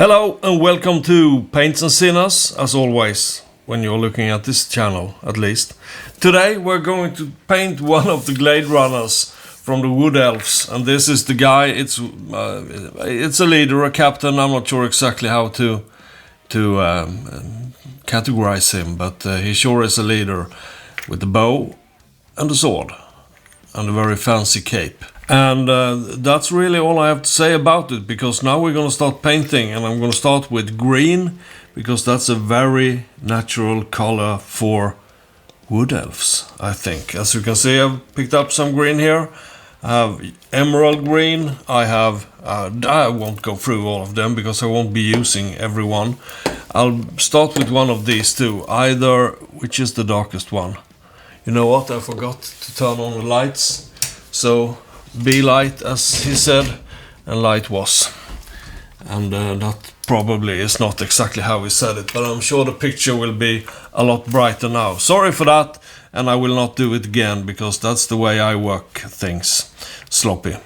Hello and welcome to Paints and Sinners, as always, when you're looking at this channel, at least. Today we're going to paint one of the Glade Runners from the Wood Elves, and this is the guy. It's a leader, a captain. I'm not sure exactly how to categorize him, but he sure is a leader with the bow and the sword and a very fancy cape. And that's really all I have to say about it, because now we're going to start painting, and I'm going to start with green, because that's a very natural color for Wood Elves, I think. As you can see, I've picked up some green here. I have emerald green. I won't go through all of them, because I won't be using every one. I'll start with one of these two, which is the darkest one. You know what, I forgot to turn on the lights, so be light, as he said, and light was. And that probably is not exactly how he said it, but I'm sure the picture will be a lot brighter now. Sorry for that, and I will not do it again, because that's the way I work things, sloppy.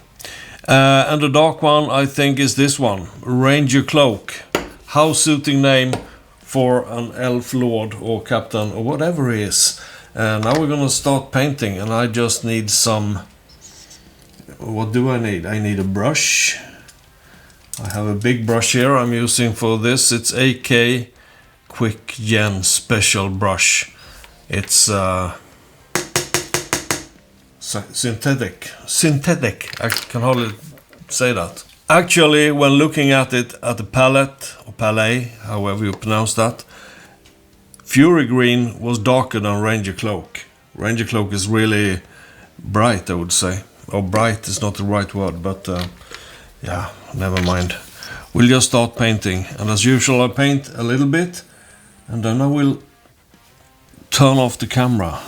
And the dark one, I think, is this one, Ranger Cloak. How suiting name for an elf lord or captain or whatever he is. Now we're gonna start painting, and I just need some... What do I need? I need a brush. I have a big brush here I'm using for this. It's AK Quick Gen Special Brush. It's synthetic. I can hardly say that. Actually, when looking at it at the palette, or palette, however you pronounce that, Fury Green was darker than Ranger Cloak. Ranger Cloak is really bright, I would say. Or bright is not the right word, but yeah, never mind. We'll just start painting, and as usual I paint a little bit, and then I will turn off the camera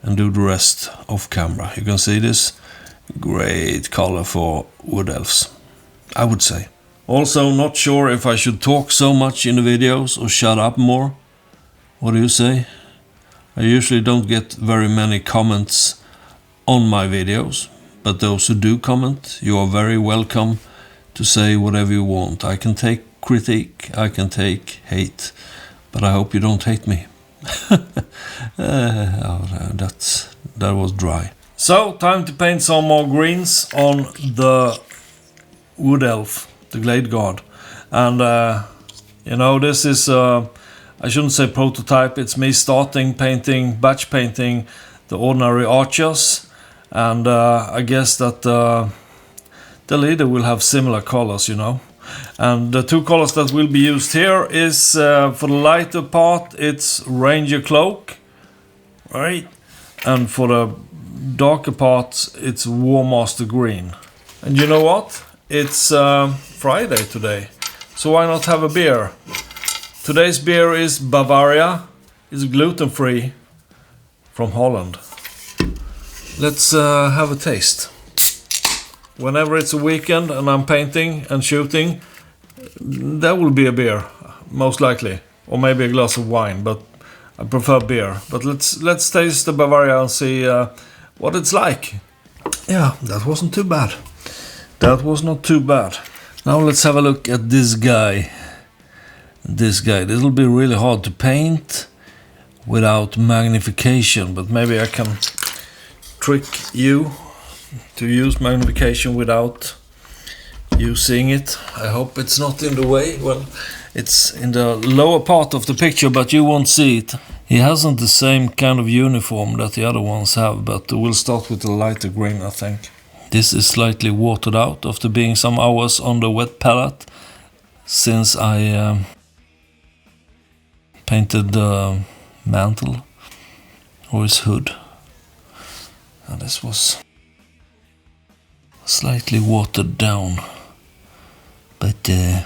and do the rest off camera. You can see this great color for Wood Elves, I would say. Also, not sure if I should talk so much in the videos or shut up more. What do you say? I usually don't get very many comments on my videos, but those who do comment, you are very welcome to say whatever you want. I can take critique, I can take hate, but I hope you don't hate me. That was dry. So, time to paint some more greens on the Wood Elf, the Glade Guard. And you know, this is, I shouldn't say prototype, it's me starting painting, batch painting the ordinary archers. And I guess that the leader will have similar colors, you know. And the two colors that will be used here is, for the lighter part, it's Ranger Cloak, right? And for the darker part, it's War Master Green. And you know what? It's Friday today, so why not have a beer? Today's beer is Bavaria. It's gluten-free from Holland. Let's have a taste. Whenever it's a weekend and I'm painting and shooting, there will be a beer, most likely, or maybe a glass of wine, but I prefer beer. But let's taste the Bavaria and see what it's like. Yeah, that wasn't too bad. That was not too bad. Now let's have a look at this guy. This will be really hard to paint without magnification, but maybe I can trick you to use magnification without you seeing it. I hope it's not in the way. Well, it's in the lower part of the picture, but you won't see it. He hasn't the same kind of uniform that the other ones have, but we'll start with the lighter green, I think. This is slightly watered out after being some hours on the wet palette, since I painted the mantle or his hood. And this was slightly watered down, but I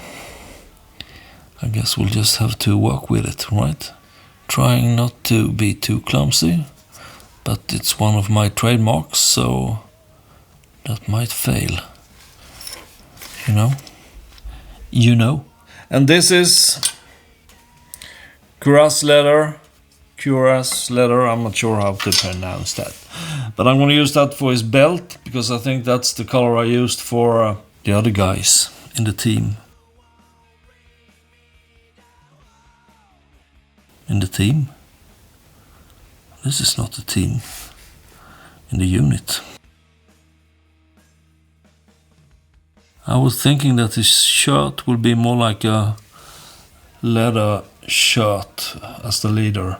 guess we'll just have to work with it, right? Trying not to be too clumsy, but it's one of my trademarks, so that might fail. You know. And this is Cuirass leather, I'm not sure how to pronounce that. But I'm going to use that for his belt, because I think that's the color I used for the other guys in the team. in the team. This is not a team in the unit. I was thinking that his shirt will be more like a leather shirt as the leader.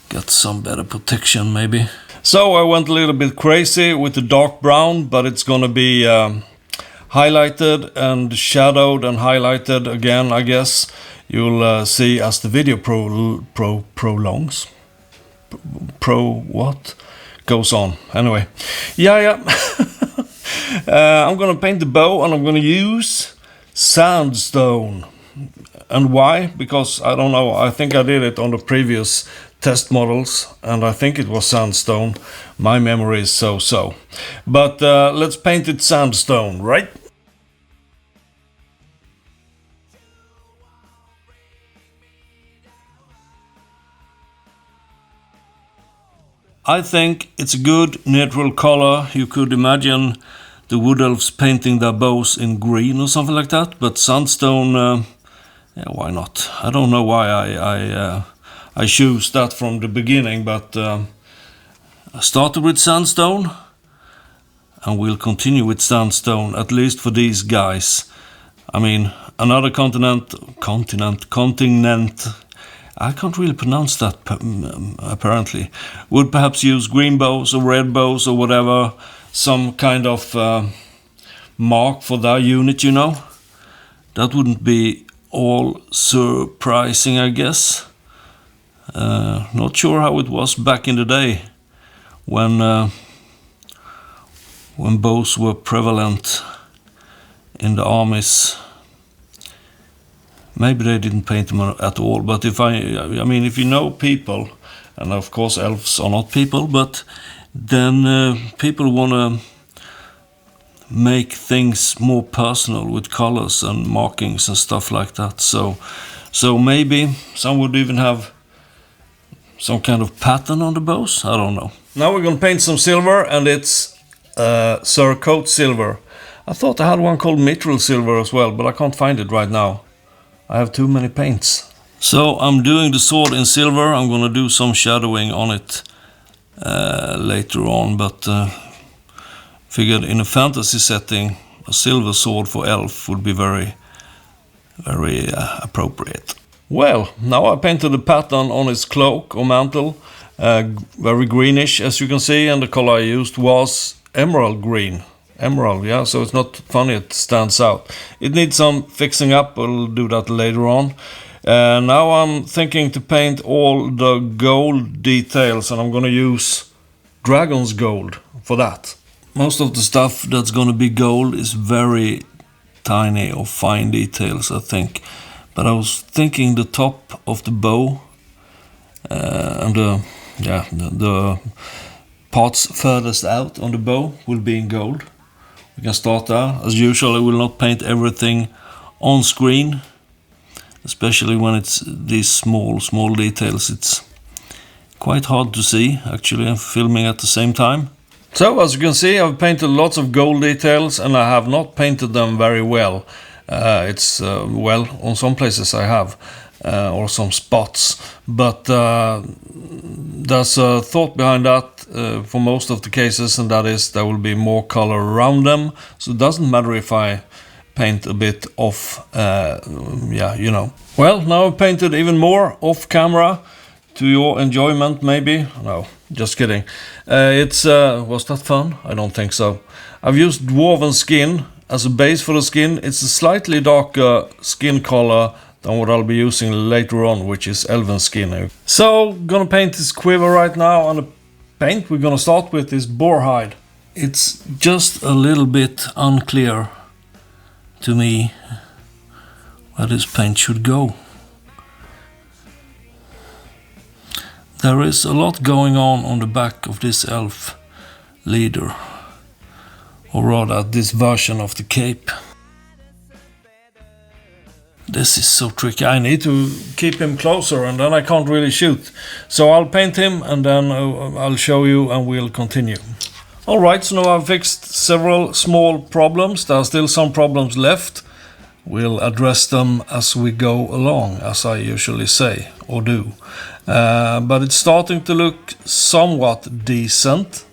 Get some better protection maybe. So I went a little bit crazy with the dark brown, but it's gonna be highlighted and shadowed and highlighted again, I guess. You'll see as the video prolongs. What? Goes on. Anyway. Yeah. I'm gonna paint the bow and I'm gonna use sandstone. And why? Because I don't know, I think I did it on the previous test models and I think it was sandstone. My memory is so. But let's paint it sandstone, right? I think it's a good neutral color. You could imagine the Wood Elves painting their bows in green or something like that, but sandstone, yeah, why not? I don't know why I choose that from the beginning, but I started with sandstone and we'll continue with sandstone, at least for these guys. I mean, another continent, I can't really pronounce that apparently, would perhaps use green bows or red bows or whatever, some kind of mark for their unit, you know. That wouldn't be all surprising, I guess. Not sure how it was back in the day when bows were prevalent in the armies. Maybe they didn't paint them at all, but if you know people, and of course elves are not people, but then people want to make things more personal with colors and markings and stuff like that. So maybe some would even have some kind of pattern on the bows. I don't know. Now we're gonna paint some silver, and it's Cerakote silver. I thought I had one called Mithril silver as well, but I can't find it right now. I have too many paints. So I'm doing the sword in silver. I'm gonna do some shadowing on it later on, but figured in a fantasy setting, a silver sword for elf would be very appropriate. Well, now I painted the pattern on his cloak or mantle, very greenish as you can see, and the color I used was emerald green. Emerald, yeah, so it's not funny, it stands out. It needs some fixing up, I'll do that later on. Now I'm thinking to paint all the gold details, and I'm gonna use dragon's gold for that. Most of the stuff that's gonna be gold is very tiny or fine details, I think. But I was thinking the top of the bow and the parts furthest out on the bow will be in gold. We can start there. As usual, I will not paint everything on screen, especially when it's these small details. It's quite hard to see, actually. I'm filming at the same time. So, as you can see, I've painted lots of gold details, and I have not painted them very well. Well, on some places I have, or some spots, but there's a thought behind that for most of the cases, and that is there will be more color around them, so it doesn't matter if I paint a bit off, you know. Well, now I've painted even more off camera to your enjoyment, maybe. No, just kidding. Was that fun? I don't think so. I've used dwarven skin as a base for the skin. It's a slightly darker skin color than what I'll be using later on, which is elven skin. So, gonna paint this quiver right now, and the paint we're gonna start with is boar hide. It's just a little bit unclear to me where this paint should go. There is a lot going on the back of this elf leader, or rather this version of the cape. This is so tricky. I need to keep him closer, and then I can't really shoot. So I'll paint him, and then I'll show you, and we'll continue. Alright, so now I've fixed several small problems. There are still some problems left. We'll address them as we go along, as I usually say or do. But it's starting to look somewhat decent.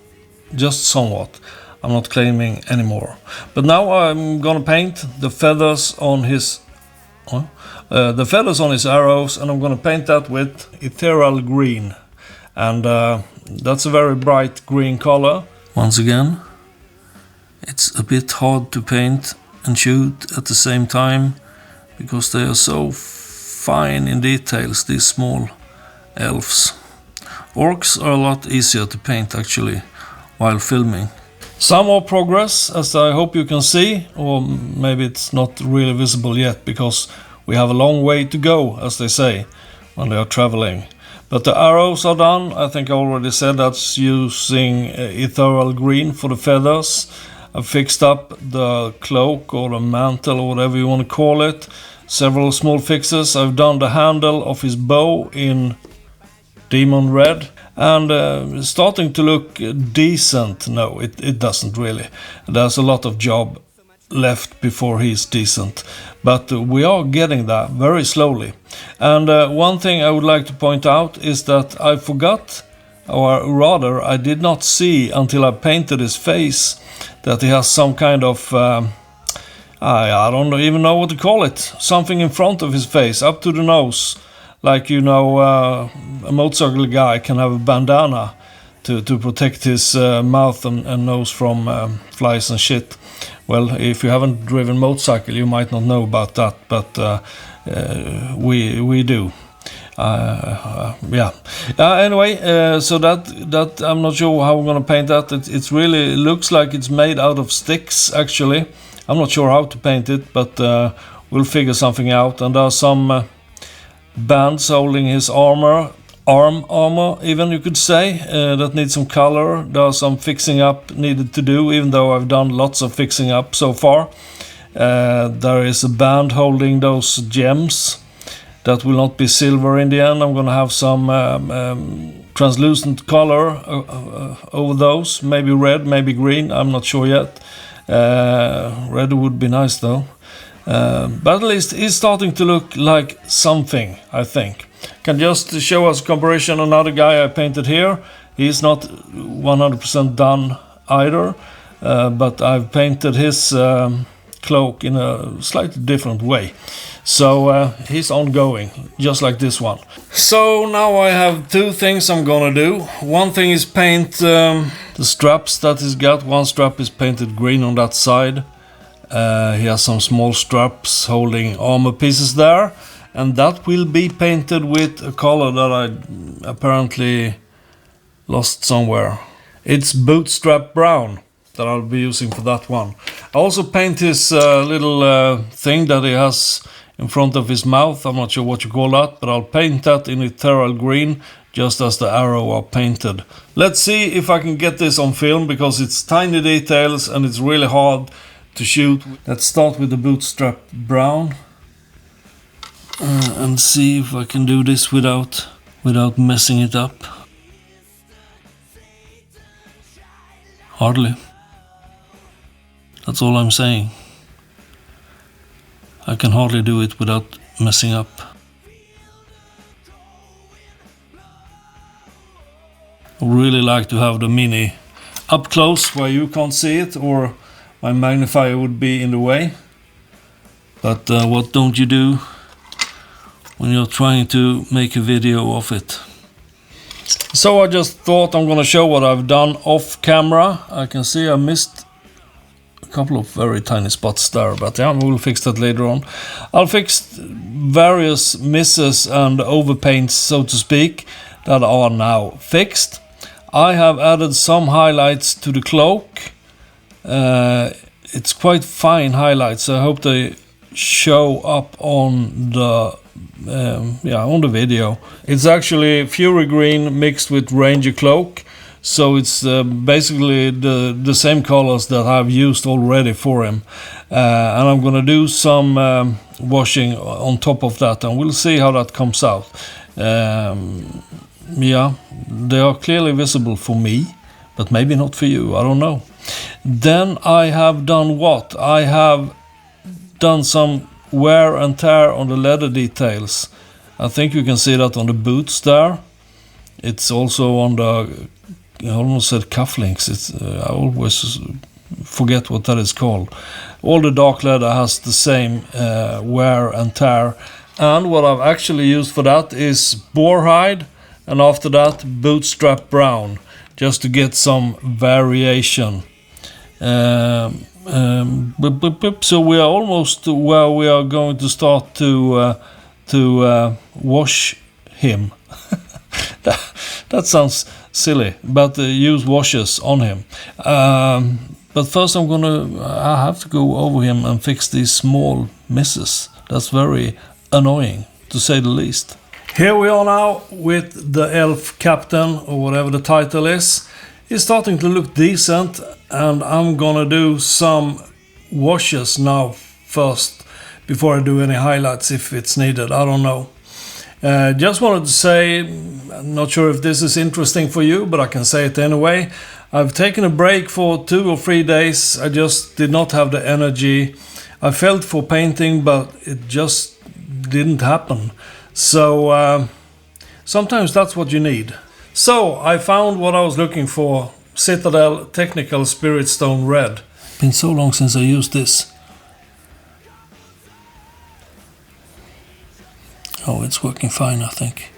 Just somewhat. I'm not claiming anymore. But now I'm gonna paint the feathers on his arrows, and I'm gonna paint that with ethereal green. And that's a very bright green color. Once again, it's a bit hard to paint and shoot at the same time because they are so fine in details, these small elves. Orcs are a lot easier to paint actually while filming. Some more progress, as I hope you can see, or maybe it's not really visible yet because we have a long way to go, as they say when they are traveling. But the arrows are done. I think I already said that's using ethereal green for the feathers. I fixed up the cloak or the mantle or whatever you want to call it. Several small fixes. I've done the handle of his bow in demon red. And it's starting to look decent. No, it doesn't really. There's a lot of job left before he's decent. But we are getting there very slowly. And one thing I would like to point out is that I forgot, or rather I did not see until I painted his face, that he has some kind of, I don't even know what to call it, something in front of his face, up to the nose. Like, you know, a motorcycle guy can have a bandana to protect his mouth and nose from flies and shit. Well, if you haven't driven motorcycle, you might not know about that, but we do. Yeah. Anyway, so that I'm not sure how we're gonna paint that. It really looks like it's made out of sticks. Actually, I'm not sure how to paint it, but we'll figure something out. And there are some bands holding his armor, even you could say, that needs some color. There are some fixing up needed to do, even though I've done lots of fixing up so far. There is a band holding those gems that will not be silver in the end. I'm gonna have some translucent color over those, maybe red, maybe green, I'm not sure yet. Red would be nice though. But at least it's starting to look like something, I think. Can just show us a comparison. Another guy I painted here, he's not 100% done either, but I've painted his cloak in a slightly different way. So he's ongoing, just like this one. So now I have two things I'm gonna do. One thing is paint the straps that he's got. One strap is painted green on that side. He has some small straps holding armor pieces there, and that will be painted with a color that I apparently lost somewhere. It's bootstrap brown that I'll be using for that one. I also paint his little thing that he has in front of his mouth. I'm not sure what you call that, but I'll paint that in ethereal green, just as the arrow are painted. Let's see if I can get this on film, because it's tiny details and it's really hard to shoot. Let's start with the bootstrap brown and see if I can do this without messing it up. Hardly. That's all I'm saying. I can hardly do it without messing up. I would really like to have the mini up close where you can't see it, or my magnifier would be in the way. But what don't you do when you're trying to make a video of it? So I just thought I'm gonna show what I've done off camera. I can see I missed a couple of very tiny spots there, but yeah, we'll fix that later on. I'll fix various misses and overpaints, so to speak, that are now fixed. I have added some highlights to the cloak. It's quite fine highlights. I hope they show up on the on the video. It's actually Fury Green mixed with Ranger Cloak, so it's basically the same colors that I've used already for him, and I'm gonna do some washing on top of that, and we'll see how that comes out. Yeah, they are clearly visible for me, but maybe not for you, I don't know. Then I have done what? I have done some wear and tear on the leather details. I think you can see that on the boots there. It's also on the, I almost said cufflinks. I always forget what that is called. All the dark leather has the same wear and tear. And what I've actually used for that is boar hide, and after that bootstrap brown, just to get some variation. So we are almost where we are going to start to wash him. That sounds silly, but use washes on him. But first I have to go over him and fix these small misses. That's very annoying, to say the least. Here we are now with the elf captain, or whatever the title is. He's starting to look decent, and I'm gonna do some washes now first, before I do any highlights if it's needed. I don't know. Just wanted to say, I'm not sure if this is interesting for you, but I can say it anyway. I've taken a break for 2 or 3 days. I just did not have the energy. I felt for painting, but it just didn't happen. So sometimes that's what you need. So I found what I was looking for. Citadel Technical Spirit Stone Red. Been so long since I used this. Oh, it's working fine, I think.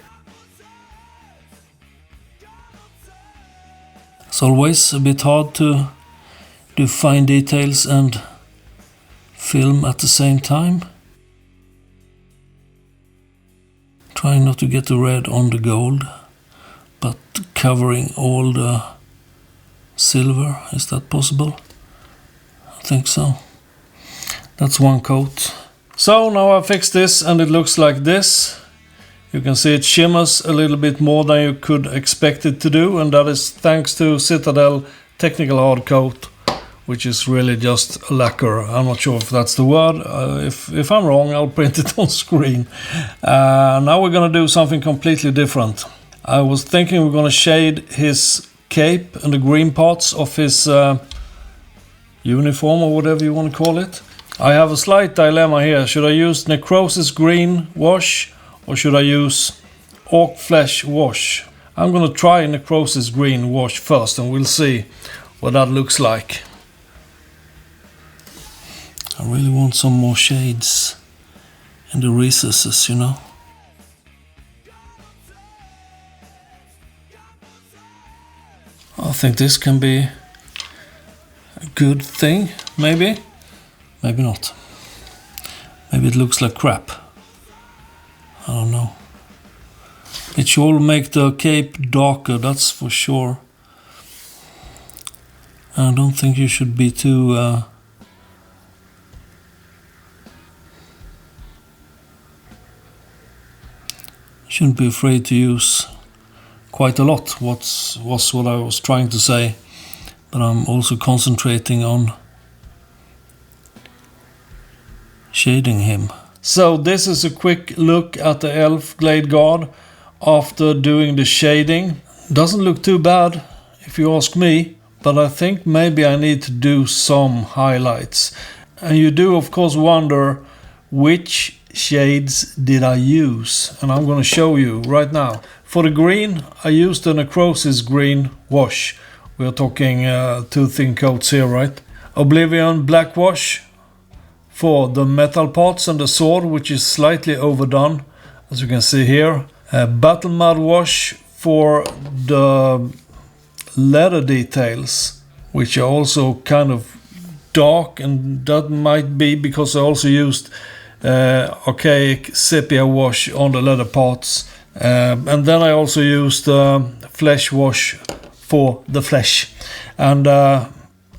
It's always a bit hard to do fine details and film at the same time. Trying not to get the red on the gold, but covering all the silver. Is that possible? I think so. That's one coat. So now I fixed this and it looks like this. You can see it shimmers a little bit more than you could expect it to do, and that is thanks to Citadel Technical Hard Coat, which is really just a lacquer. I'm not sure if that's the word. If I'm wrong, I'll print it on screen. Now we're gonna do something completely different. I was thinking we're gonna shade his cape and the green parts of his uniform, or whatever you want to call it. I have a slight dilemma here. Should I use Necrosis Green wash, or should I use Orc Flesh wash? I'm gonna try Necrosis Green wash first, and we'll see what that looks like. I really want some more shades in the recesses, you know. I think this can be a good thing, maybe. Maybe not. Maybe it looks like crap. I don't know. It should make the cape darker, that's for sure. I don't think you should be too... shouldn't be afraid to use quite a lot, was what I was trying to say. But I'm also concentrating on shading him. So this is a quick look at the Elf Glade Guard after doing the shading. Doesn't look too bad if you ask me, but I think maybe I need to do some highlights. And you do of course wonder, which shades did I use? And I'm going to show you right now. For the green, I used the Necrosis Green wash. We are talking 2 thin coats here, right? Oblivion Black wash for the metal parts and the sword, which is slightly overdone, as you can see here. Battle Mud wash for the leather details, which are also kind of dark, and that might be because I also used archaic sepia wash on the leather parts, and then I also used flesh wash for the flesh, and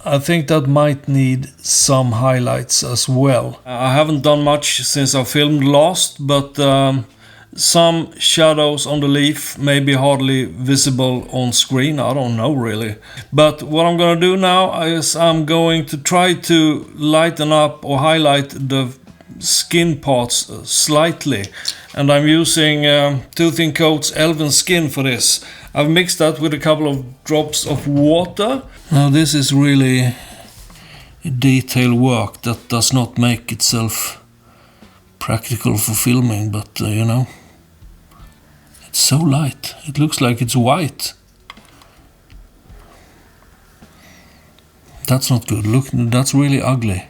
I think that might need some highlights as well. I haven't done much since I filmed last, but some shadows on the leaf may be hardly visible on screen. I don't know really. But what I'm gonna do now is I'm going to try to lighten up or highlight the skin parts slightly, and I'm using 2 thin coats elven skin for this. I've mixed that with a couple of drops of water. Now this is really detail work that does not make itself practical for filming, but you know, it's so light. It looks like it's white. That's not good. Look, that's really ugly.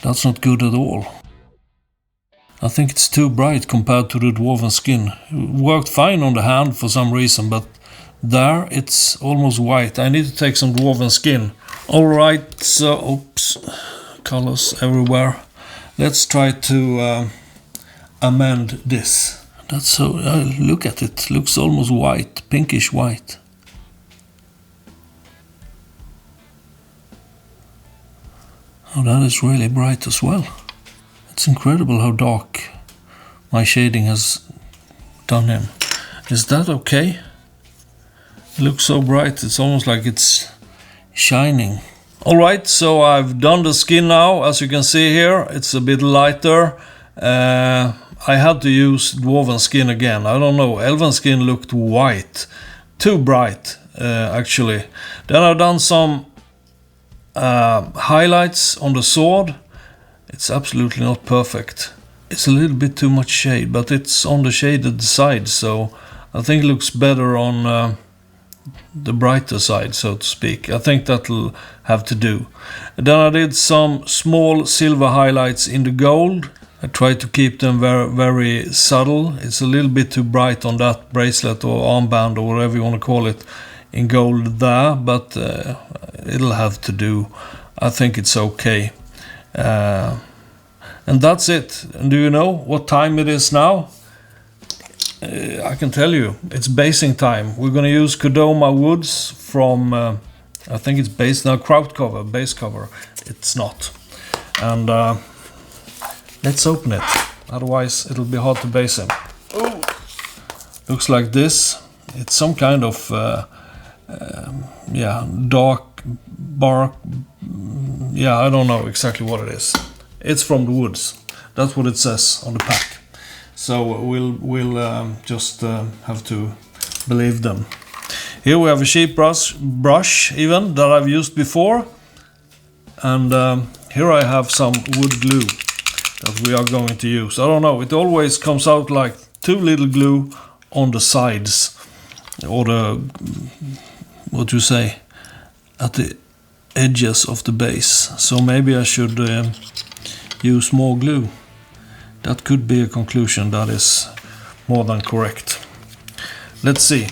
That's not good at all. I think it's too bright compared to the dwarven skin. It worked fine on the hand for some reason, but there it's almost white. I need to take some dwarven skin. Alright, so, oops, colors everywhere. Let's try to amend this. That's so, look at it. It looks almost white, pinkish white. Oh, that is really bright as well. It's incredible how dark my shading has done him. Is that okay? It looks so bright, it's almost like it's shining. Alright, so I've done the skin now. As you can see here, it's a bit lighter. I had to use dwarven skin again. I don't know, elven skin looked white. Too bright, actually. Then I've done some highlights on the sword. It's absolutely not perfect. It's a little bit too much shade, but it's on the shaded side, so I think it looks better on the brighter side, so to speak. I think that'll have to do. And then I did some small silver highlights in the gold. I tried to keep them very, very subtle. It's a little bit too bright on that bracelet or armband or whatever you want to call it in gold there, but it'll have to do. I think it's okay. And that's it. And do you know what time it is now? I can tell you, it's basing time. We're going to use Kodoma woods from, I think it's based now, kraut cover, base cover. It's not. And let's open it. Otherwise, it'll be hard to base him. Ooh. Looks like this. It's some kind of, yeah, dark bark. Yeah, I don't know exactly what it is. It's from the woods. That's what it says on the pack. So we'll just have to believe them. Here we have a sheep brush even that I've used before. And here I have some wood glue that we are going to use. I don't know, it always comes out like too little glue on the sides. Or the, what you say, at the edges of the base. So maybe I should use more glue. That could be a conclusion that is more than correct. Let's see.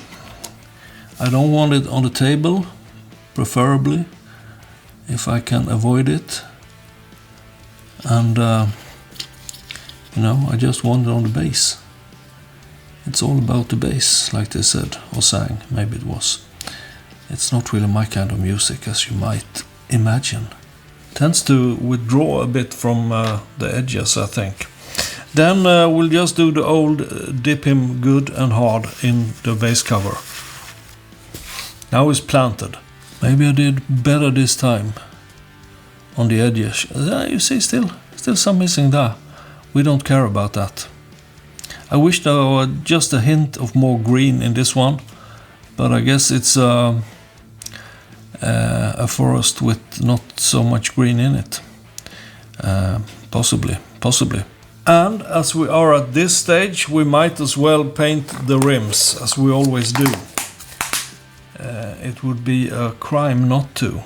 I don't want it on the table, preferably, if I can avoid it. And, you know, I just want it on the base. It's all about the base, like they said, or sang, maybe it was. It's not really my kind of music, as you might imagine. Tends to withdraw a bit from the edges, I think. Then we'll just do the old dip him good and hard in the base cover. Now it's planted. Maybe I did better this time on the edges. You see, still some missing there. We don't care about that. I wish there were just a hint of more green in this one, but I guess it's a forest with not so much green in it. Possibly. And as we are at this stage, we might as well paint the rims, as we always do. It would be a crime not to.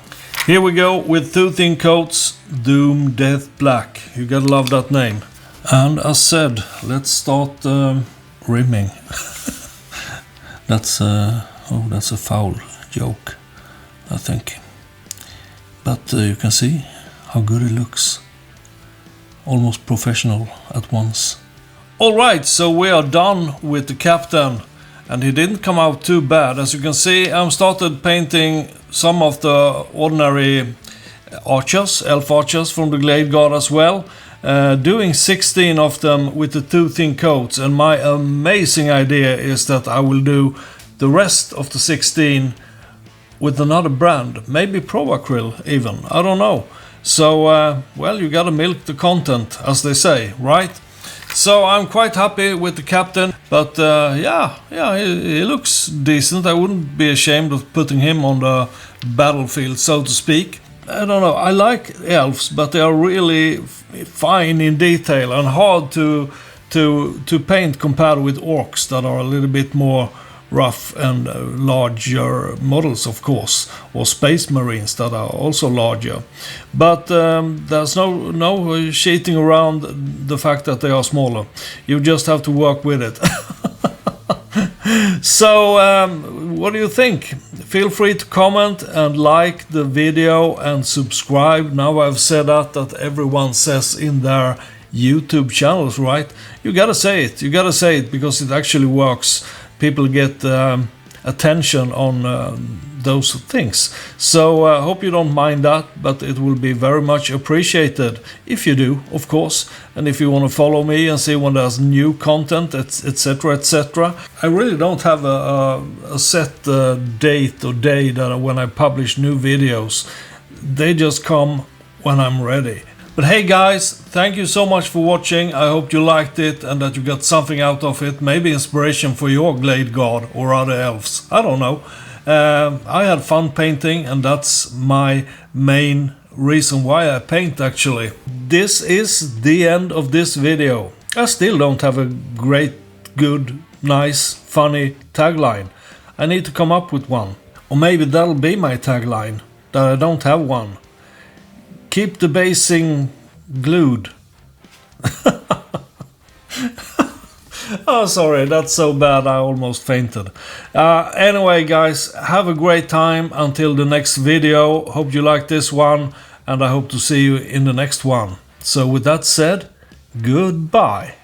Here we go with 2 thin coats, Doom Death Black. You gotta love that name. And as said, let's start rimming. That's a foul joke, I think. But you can see how good it looks. Almost professional at once. Alright, so we are done with the captain. And he didn't come out too bad. As you can see, I started painting some of the ordinary archers, elf archers from the GladeGuard as well. Doing 16 of them with the 2 thin coats. And my amazing idea is that I will do the rest of the 16 with another brand. Maybe Pro Acryl even. I don't know. So, well, you gotta milk the content, as they say, right? So I'm quite happy with the captain, but yeah, he looks decent. I wouldn't be ashamed of putting him on the battlefield, so to speak. I don't know, I like elves, but they are really fine in detail and hard to paint compared with orcs that are a little bit more rough and larger models, of course, or space marines that are also larger. But there's no cheating around the fact that they are smaller. You just have to work with it. So what do you think? Feel free to comment and like the video and subscribe. Now I've said that everyone says in their YouTube channels, right? You gotta say it. You gotta say it because it actually works. People get attention on those things. So I hope you don't mind that, but it will be very much appreciated if you do, of course. And if you want to follow me and see when there's new content, etc, etc. I really don't have a set date or day that when I publish new videos. They just come when I'm ready. But hey guys, thank you so much for watching. I hope you liked it and that you got something out of it. Maybe inspiration for your Glade Guard or other elves. I don't know. I had fun painting, and that's my main reason why I paint actually. This is the end of this video. I still don't have a great, good, nice, funny tagline. I need to come up with one. Or maybe that'll be my tagline, that I don't have one. Keep the basing glued. Oh, sorry, that's so bad I almost fainted. Anyway, guys, have a great time until the next video. Hope you like this one, and I hope to see you in the next one. So with that said, goodbye.